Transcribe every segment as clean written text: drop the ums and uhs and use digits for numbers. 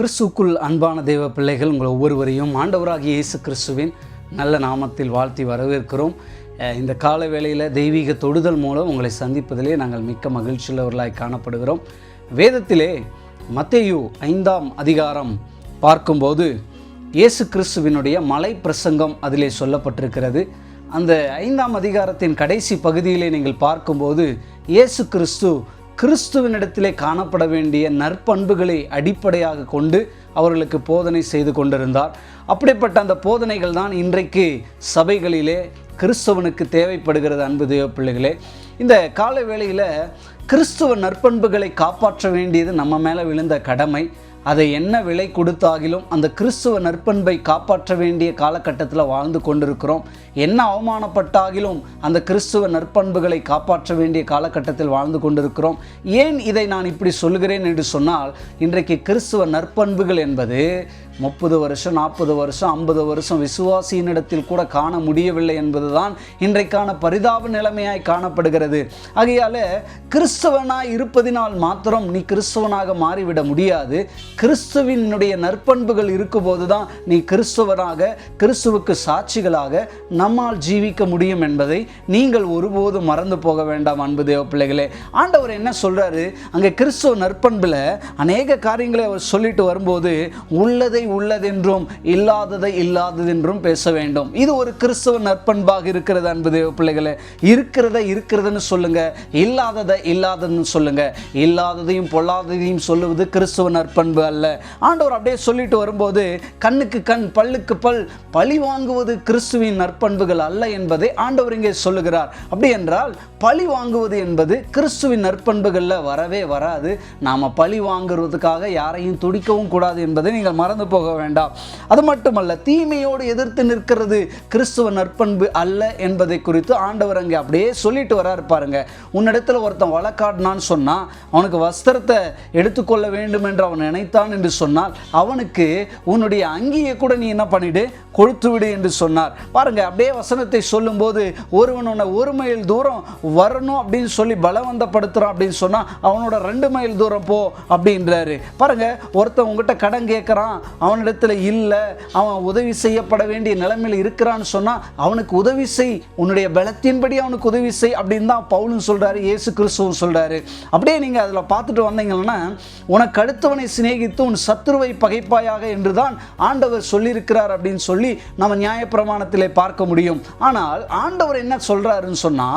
கிறிஸ்துக்குள் அன்பான தேவ பிள்ளைகள், உங்கள் ஒவ்வொருவரையும் ஆண்டவராகிய இயேசு கிறிஸ்துவின் நல்ல நாமத்தில் வாழ்த்தி வரவேற்கிறோம். இந்த கால வேளையில் தெய்வீக தொடுதல் மூலம் உங்களை சந்திப்பதிலே நாங்கள் மிக்க மகிழ்ச்சியுள்ளவர்களாய் காணப்படுகிறோம். வேதத்திலே மத்தேயு 5ஆம் அதிகாரம் பார்க்கும்போது இயேசு கிறிஸ்துவினுடைய மலை பிரசங்கம் அதிலே சொல்லப்பட்டிருக்கிறது. அந்த 5ஆம் அதிகாரத்தின் கடைசி பகுதியிலே நீங்கள் பார்க்கும்போது இயேசு கிறிஸ்துவினிடத்திலே காணப்பட வேண்டிய நற்பண்புகளை அடிப்படையாக கொண்டு அவர்களுக்கு போதனை செய்து கொண்டிருந்தார். அப்படிப்பட்ட அந்த போதனைகள் தான் இன்றைக்கு சபைகளிலே கிறிஸ்துவனுக்கு தேவைப்படுகிறது. அன்பு தேவ பிள்ளைகளே, இந்த கால வேளையில் கிறிஸ்துவ நற்பண்புகளை காப்பாற்ற வேண்டியது நம்ம மேலே விழுந்த கடமை. அதை என்ன விலை கொடுத்தாகிலும் அந்த கிறிஸ்துவ நற்பண்பை காப்பாற்ற வேண்டிய காலகட்டத்தில் வாழ்ந்து கொண்டிருக்கிறோம். என்ன அவமானப்பட்டாகிலும் அந்த கிறிஸ்துவ நற்பண்புகளை காப்பாற்ற வேண்டிய காலகட்டத்தில் வாழ்ந்து கொண்டிருக்கிறோம். ஏன் இதை நான் இப்படி சொல்கிறேன் என்று சொன்னால், இன்றைக்கு கிறிஸ்துவ நற்பண்புகள் என்பது 30 வருஷம் 40 வருஷம் 50 வருஷம் விசுவாசியினிடத்தில் கூட காண முடியவில்லை என்பதுதான் இன்றைக்கான பரிதாப நிலைமையாய் காணப்படுகிறது. ஆகையால் கிறிஸ்தவனாய் இருப்பதினால் மாத்திரம் நீ கிறிஸ்தவனாக மாறிவிட முடியாது. கிறிஸ்துவினுடைய நற்பண்புகள் இருக்கும்போது தான் நீ கிறிஸ்தவனாக, கிறிஸ்துவுக்கு சாட்சிகளாக நம்மால் ஜீவிக்க முடியும் என்பதை நீங்கள் ஒருபோதும் மறந்து போக வேண்டாம். அன்பு தேவ பிள்ளைகளே, ஆண்டவர் என்ன சொல்றாரு அங்கே கிறிஸ்துவ நற்பண்புல அநேக காரியங்களை அவர் சொல்லிட்டு வரும்போது, உள்ளதை உள்ளதென்றும் இல்லாததை இல்லாததென்றும் பேச வேண்டும். இது ஒரு கிறிஸ்துவ நற்பண்பாக இருக்கிறது. அன்பு தேவ பிள்ளைகளே, இருக்கிறதை இருக்கிறதுன்னு சொல்லுங்க, இல்லாததை இல்லாததுன்னு சொல்லுங்க. இல்லாததையும் பொல்லாததையும் சொல்லுவது கிறிஸ்துவ நற்பண்பு அல்ல. ஆண்டவர் அப்படியே சொல்லிட்டு வரும்போது, கண்ணுக்கு கண் பல்லுக்கு பல் பழி வாங்குவது கிறிஸ்துவின் நற்பண்புகள் அல்ல என்பதை ஆண்டவர் இங்கே சொல்லுகிறார். அப்படி என்றால் பழி வாங்குவது என்பது கிறிஸ்துவின் நற்பண்புகள்ல வரவே வராது. நாம பழி வாங்குறதுக்காக யாரையும் துடிக்கவும் கூடாது என்பதை நீங்கள் மறந்து போக வேண்டாம். அது மட்டுமல்ல, தீமையோடு எதிர்த்து நிற்கிறது கிறிஸ்துவ நற்பண்பு அல்ல என்பதை குறித்து ஆண்டவர் அங்கே அப்படியே சொல்லிட்டு வராரு. பாருங்க, உன்னிடத்துல ஒருத்தன் வழக்காடினான்னு சொன்னா, அவனுக்கு வஸ்திரத்தை எடுத்துக்கொள்ள வேண்டும் என்று அவன் நினைத்தான் என்று சொன்னால், அவனுக்கு உன்னுடைய அங்கியை கூட நீ என்ன பண்ணிடு, கொடுத்து விடு என்று சொன்னார். பாருங்க, அப்படியே வசனத்தை சொல்லும் போது, ஒருவன் உன்னை 1 மைல் தூரம் வரணும் அப்படின்னு சொல்லி பலவந்தப்படுத்துறான் அப்படின்னு சொன்னா, அவனோட 2 மைல் தூரம் போ அப்படின்றாரு. பாருங்க, ஒருத்தன் உங்ககிட்ட கடன் கேட்கறான், அவனிடத்துல இல்லை, அவன் உதவி செய்யப்பட வேண்டிய நிலைமையில் இருக்கிறான்னு சொன்னா அவனுக்கு உதவி செய், உன்னுடைய பலத்தின்படி அவனுக்கு உதவி செய் அப்படின்னு தான் பவுலும் சொல்றாரு, இயேசு கிறிஸ்துவும் சொல்றாரு. அப்படியே நீங்க அதில் பார்த்துட்டு வந்தீங்கன்னா, உனக்கு அடுத்தவனை சிநேகித்து உன் சத்துருவை பகைப்பாயாக என்று தான் ஆண்டவர் சொல்லியிருக்கிறார் அப்படின்னு சொல்லி நம்ம நியாயப்பிரமாணத்திலே பார்க்க முடியும். ஆனால் ஆண்டவர் என்ன சொல்றாருன்னு சொன்னா,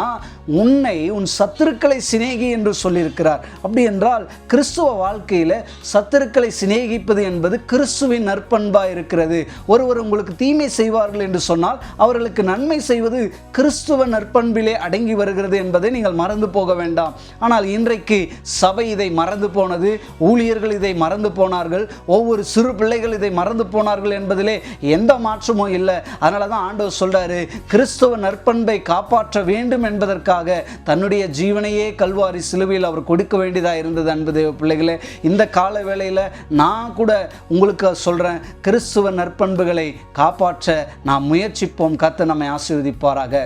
உன்னை உன் சத்துருக்களை சிநேகி என்று சொல்லியிருக்கிறார். அப்படி என்றால் கிறிஸ்துவ வாழ்க்கையில சத்துருக்களை சிநேகிப்பது என்பது கிறிஸ்துவின் நற்பண்பாக இருக்கிறது. ஒருவர் உங்களுக்கு தீமை செய்வார்கள் என்று சொன்னால் அவர்களுக்கு நன்மை செய்வது கிறிஸ்துவ நற்பண்பிலே அடங்கி வருகிறது என்பதை நீங்கள் மறந்து போக வேண்டாம். ஆனால் இன்றைக்கு சபை இதை மறந்து போனது, ஊழியர்கள் இதை மறந்து போனார்கள், ஒவ்வொரு சிறு பிள்ளைகள் இதை மறந்து போனார்கள் என்பதிலே எந்த மாற்றமும் இல்லை. அதனால தான் ஆண்டவர் சொல்றாரு, கிறிஸ்துவ நற்பண்பை காப்பாற்ற வேண்டும் என்பதற்காக தன்னுடைய ஜீவனையே கல்வாரி சிலுவையில் அவர் கொடுக்க வேண்டியதாக இருந்தது. அன்பு தேவ பிள்ளைகளே, இந்த கால வேளையில் நான் கூட உங்களுக்கு சொல்றேன், கிறிஸ்துவ நற்பண்புகளை காப்பாற்ற நாம் முயற்சிப்போம். கர்த்தர் நம்மை ஆசீர்வதிப்பாராக.